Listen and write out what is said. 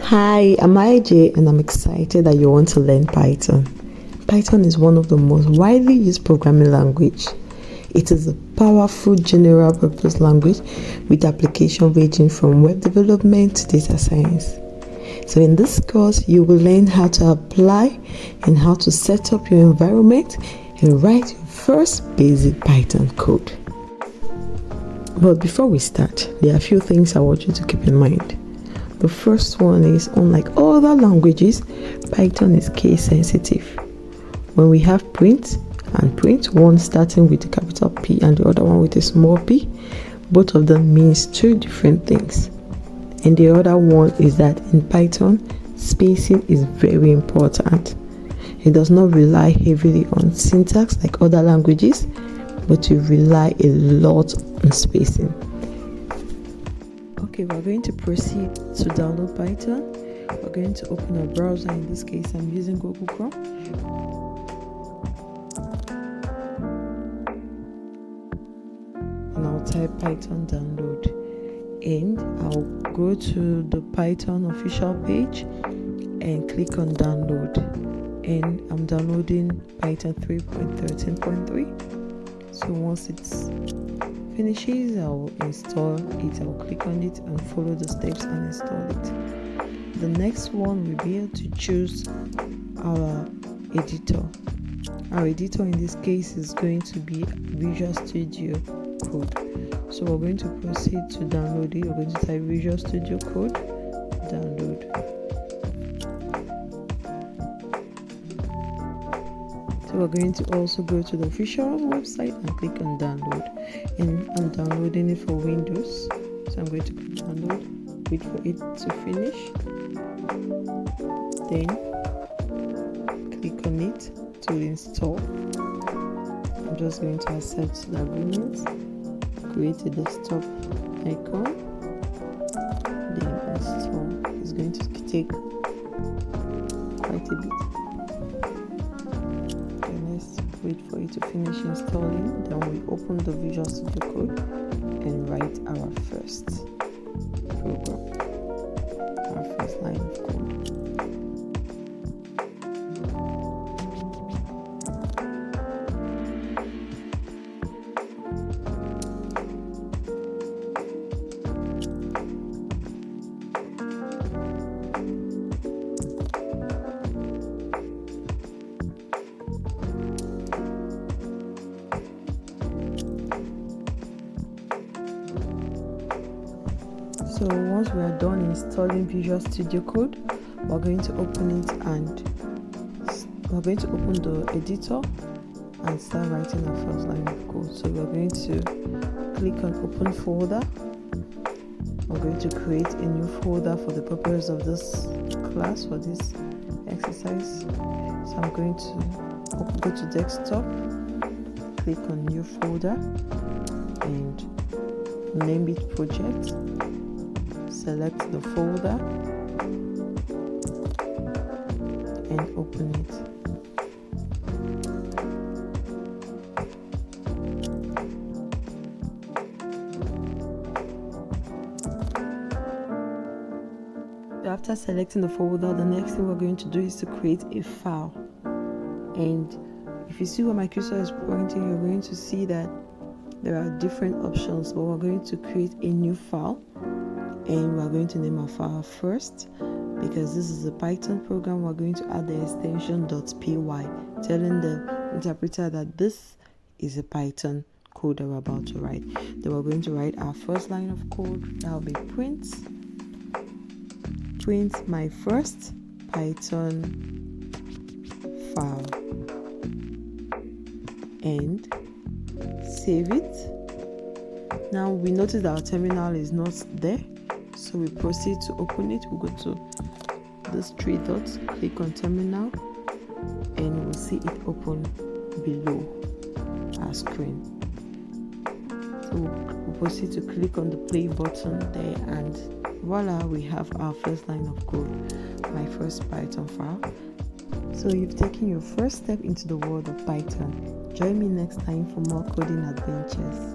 Hi, I'm IJ and I'm excited that you want to learn Python. Python is one of the most widely used programming language. It is a powerful general purpose language with application ranging from web development to data science. So in this course, you will learn how to apply and how to set up your environment and write your first basic Python code. But before we start, there are a few things I want you to keep in mind. The first one is, unlike other languages, Python is case sensitive. When we have print, one starting with a capital P and the other one with a small p, both of them means two different things. And the other one is that in Python, spacing is very important. It does not rely heavily on syntax like other languages, but you rely a lot on spacing. Okay, we're going to proceed to download Python. We're going to open a browser. In this case, I'm using Google Chrome. And I'll type Python download. And I'll go to the Python official page and click on download. And I'm downloading Python 3.13.3. So once it's finishes, I'll install it. I'll click on it and follow the steps and install it. The next one will be to choose our editor. Our editor in this case is going to be Visual Studio Code. So we're going to proceed to download it. We're going to type Visual Studio Code, download. So we're going to also go to the official website and click on download. And I'm downloading it for Windows. So I'm going to click download, wait for it to finish. Then click on it to install. I'm just going to accept the agreement, create a desktop icon, then install. It's going to take quite a bit. Wait for it to finish installing. Then we open the Visual Studio Code and write our first program, our first line of code. So once we are done installing Visual Studio Code, we're going to open it and we're going to open the editor and start writing our first line of code. So we're going to click on open folder. We're going to create a new folder for the purpose of this class, for this exercise. So I'm going to go to desktop, click on new folder and name it project. Select the folder and open it. After selecting the folder, the next thing we're going to do is to create a file. And if you see where my cursor is pointing, you're going to see that there are different options, but we're going to create a new file. And we're going to name our file first, because this is a Python program. We're going to add the extension .py, telling the interpreter that this is a Python code that we're about to write. Then we're going to write our first line of code. That will be print my first Python file, and save it. Now we notice that our terminal is not there. So we proceed to open it. We'll go to these three dots, click on terminal, and we'll see it open below our screen. So we'll proceed to click on the play button there, and voila, we have our first line of code, my first Python file. So you've taken your first step into the world of Python. Join me next time for more coding adventures.